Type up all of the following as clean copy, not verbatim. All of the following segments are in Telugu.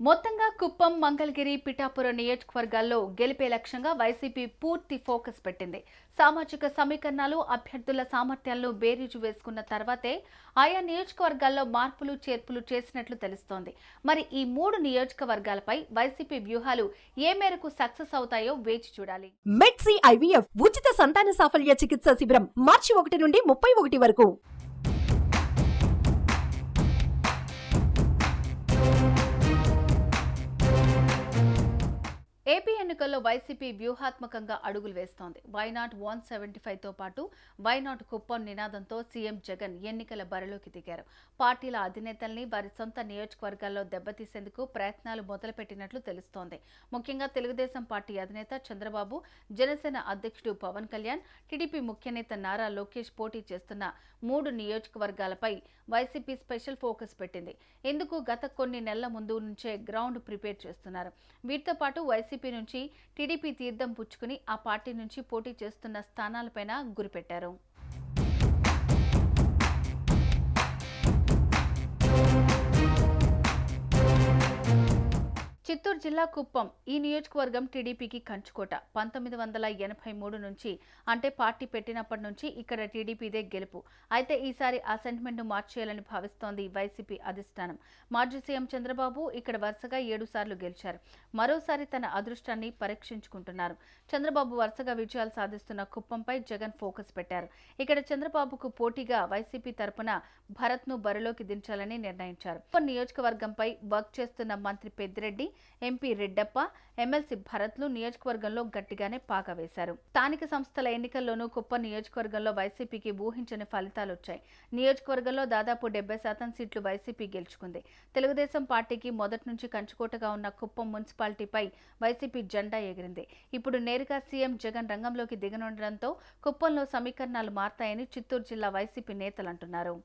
మొత్తంగా కుప్పం, మంగళగిరి, పిఠాపురం నియోజకవర్గాల్లో గెలిపే లక్ష్యంగా వైసీపీ పూర్తి ఫోకస్ పెట్టింది. సామాజిక సమీకరణాలు, అభ్యర్థుల సామర్థ్యాలను బేరీజు వేసుకున్న తర్వాతే ఆయా నియోజకవర్గాల్లో మార్పులు, చేర్పులు చేసినట్లు తెలుస్తోంది. మరి ఈ 3 నియోజకవర్గాలపై వైసీపీ వ్యూహాలు ఏ మేరకు సక్సెస్ అవుతాయో వేచి చూడాలి. మెడ్సీ ఐవీఎఫ్ ఉచిత సంతాన సాఫల్య చికిత్స శిబిరం మార్చి 1 నుండి 31 వరకు. ఏపీ ఎన్నికల్లో వైసీపీ వ్యూహాత్మకంగా అడుగులు వేస్తోంది. వైనాట్ 175తో పాటు వైనాట్ కుప్పం నినాదంతో సీఎం జగన్ ఎన్నికల బరిలోకి దిగారు. పార్టీల అధినేతల్ని వారి సొంత నియోజకవర్గాల్లో దెబ్బతీసేందుకు ప్రయత్నాలు మొదలుపెట్టినట్లు తెలుస్తోంది. ముఖ్యంగా తెలుగుదేశం పార్టీ అధినేత చంద్రబాబు, జనసేన అధ్యక్షుడు పవన్ కళ్యాణ్, టీడీపీ ముఖ్యనేత నారా లోకేష్ పోటీ చేస్తున్న 3 నియోజకవర్గాలపై వైసీపీ స్పెషల్ ఫోకస్ పెట్టింది. ఇందుకు గత కొన్ని నెలల ముందు నుంచే గ్రౌండ్ ప్రిపేర్ చేస్తున్నారు. వీటితో పాటు వైసీపీ నుంచి టీడీపీ తీర్థం పుచ్చుకుని ఆ పార్టీ నుంచి పోటీ చేస్తున్న స్థానాలపైన గురిపెట్టారు. చిత్తూరు జిల్లా కుప్పం ఈ నియోజకవర్గం టీడీపీకి కంచుకోట. 1983 నుంచి అంటే పార్టీ పెట్టినప్పటి నుంచి ఇక్కడ టీడీపీదే గెలుపు. అయితే ఈసారి ఆ సెంటిమెంట్ ను మార్చేయాలని భావిస్తోంది వైసీపీ అధిష్టానం. మాజీ సీఎం చంద్రబాబు ఇక్కడ వరుసగా 7 సార్లు గెలిచారు. మరోసారి తన అదృష్టాన్ని పరీక్షించుకుంటున్నారు. చంద్రబాబు వరుసగా విజయాలు సాధిస్తున్న కుప్పంపై జగన్ ఫోకస్ పెట్టారు. ఇక్కడ చంద్రబాబుకు పోటీగా వైసీపీ తరపున భరత్ ను బరిలోకి దించాలని నిర్ణయించారు. కుప్పం నియోజకవర్గంపై వర్క్ చేస్తున్న మంత్రి పెద్దిరెడ్డి, ఎంపీ రెడ్డప్ప, ఎమ్మెల్సీ భరత్లు నియోజకవర్గంలో గట్టిగానే పాక వేశారు. స్థానిక సంస్థల ఎన్నికల్లోనూ కుప్పం నియోజకవర్గంలో వైసీపీకి ఊహించని ఫలితాలు వచ్చాయి. నియోజకవర్గంలో దాదాపు 70% సీట్లు వైసీపీ గెలుచుకుంది. తెలుగుదేశం పార్టీకి మొదటి నుంచి కంచుకోటగా ఉన్న కుప్పం మున్సిపాలిటీపై వైసీపీ జెండా ఎగిరింది. ఇప్పుడు నేరుగా సీఎం జగన్ రంగంలోకి దిగనుండడంతో కుప్పంలో సమీకరణాలు మారతాయని చిత్తూరు జిల్లా వైసీపీ నేతలు అంటున్నారు.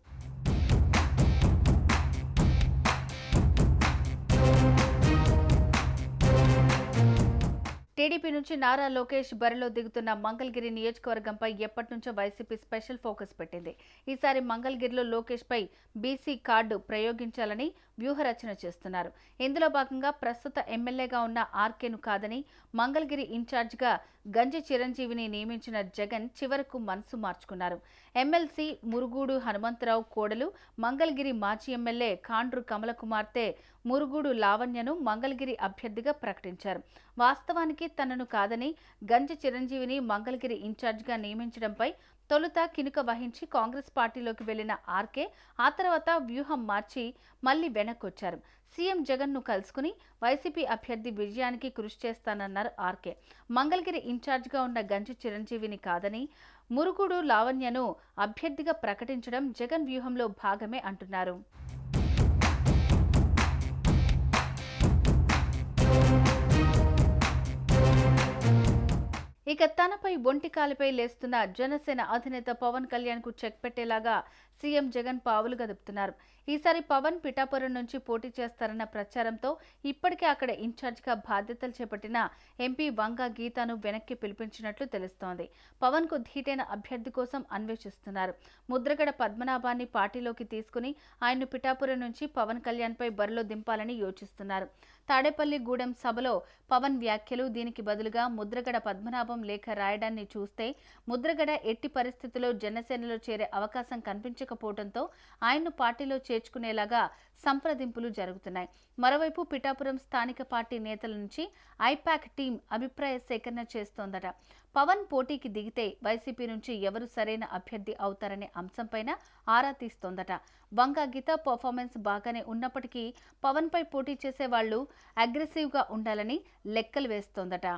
టీడీపీ నుంచి నారా లోకేష్ బరిలో దిగుతున్న మంగళగిరి నియోజకవర్గంపై ఎప్పటి నుంచో వైసీపీ స్పెషల్ ఫోకస్ పెట్టింది. ఈసారి మంగళగిరిలో లోకేష్ పై బీసీ కార్డు ప్రయోగించాలని వ్యూహరచన చేస్తున్నారు. ఇందులో భాగంగా ప్రస్తుత ఎమ్మెల్యేగా ఉన్న ఆర్కేను కాదని మంగళగిరి ఇన్ఛార్జిగా గంజి చిరంజీవిని నియమించిన జగన్ చివరకు మనసు మార్చుకున్నారు. ఎమ్మెల్సీ మురుగుడు హనుమంతరావు కోడలు మంగళగిరి మాజీ ఎమ్మెల్యే కాండ్రు కమల కుమార్తె మురుగుడు లావణ్యను మంగళగిరి అభ్యర్థిగా ప్రకటించారు. వాస్తవానికి తనను కాదని గంజి చిరంజీవిని మంగళగిరి ఇన్ఛార్జిగా నియమించడంపై తొలుత కినుక వహించి కాంగ్రెస్ పార్టీలోకి వెళ్లిన ఆర్కే ఆ తర్వాత వ్యూహం మార్చి మళ్లీ వెనక్కొచ్చారు. సీఎం జగన్ ను కలుసుకుని వైసీపీ అభ్యర్థి విజయానికి కృషి చేస్తానన్నారు ఆర్కే. మంగళగిరి ఇన్ఛార్జిగా ఉన్న గంజి చిరంజీవిని కాదని మురుగుడు లావణ్యను అభ్యర్థిగా ప్రకటించడం జగన్ వ్యూహంలో భాగమే అంటున్నారు. ఇక తనపై ఒంటికాలిపై లేస్తున్న జనసేన అధినేత పవన్ కళ్యాణ్ కు చెక్ పెట్టేలాగా సీఎం జగన్ పావులు గదుపుతున్నారు. ఈసారి పవన్ పిఠాపురం నుంచి పోటీ చేస్తారన్న ప్రచారంతో ఇప్పటికే అక్కడ ఇన్ఛార్జిగా బాధ్యతలు చేపట్టిన ఎంపీ వంగ గీతను వెనక్కి పిలిపించినట్లు తెలుస్తోంది. పవన్ కు ధీటైన అభ్యర్థి కోసం అన్వేషిస్తున్నారు. ముద్రగడ పద్మనాభాన్ని పార్టీలోకి తీసుకుని ఆయన్ను పిఠాపురం నుంచి పవన్ కళ్యాణ్ పై బరిలో దింపాలని యోచిస్తున్నారు. తాడేపల్లి గూడెం సభలో పవన్ వ్యాఖ్యలు, దీనికి బదులుగా ముద్రగడ పద్మనాభం లేఖ రాయడాన్ని చూస్తే ముద్రగడ ఎట్టి పరిస్థితుల్లో జనసేనలో చేరే అవకాశం కనిపించకపోవడంతో ఆయన్ను పార్టీలో చేర్చుకునేలాగా సంప్రదింపులు జరుగుతున్నాయి. మరోవైపు పిఠాపురం స్థానిక పార్టీ నేతల నుంచి ఐపాక్ టీం అభిప్రాయ సేకరణ చేస్తోందట. పవన్ పోటీకి దిగితే వైసీపీ నుంచి ఎవరు సరైన అభ్యర్థి అవుతారనే అంశంపైన ఆరా తీస్తోందట. వంగ గీత పర్ఫార్మెన్స్ బాగానే ఉన్నప్పటికీ పవన్ పై పోటీ చేసే వాళ్లు అగ్రెసివ్గా ఉండాలని లెక్కలు వేస్తోందట.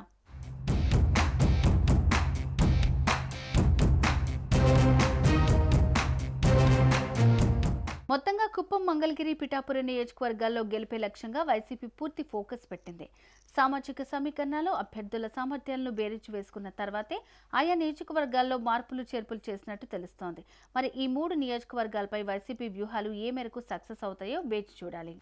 మొత్తంగా కుప్పం, మంగళగిరి, పిఠాపురం నియోజకవర్గాల్లో గెలిపే లక్ష్యంగా వైసీపీ పూర్తి ఫోకస్ పెట్టింది. సామాజిక సమీకరణలో అభ్యర్థుల సామర్థ్యాలను బేరీజు వేసుకున్న తర్వాతే ఆయా నియోజకవర్గాల్లో మార్పులు చేర్పులు చేసినట్టు తెలుస్తోంది. మరి ఈ 3 నియోజకవర్గాలపై వైసీపీ వ్యూహాలు ఏ మేరకు సక్సెస్ అవుతాయో వేచి చూడాలి.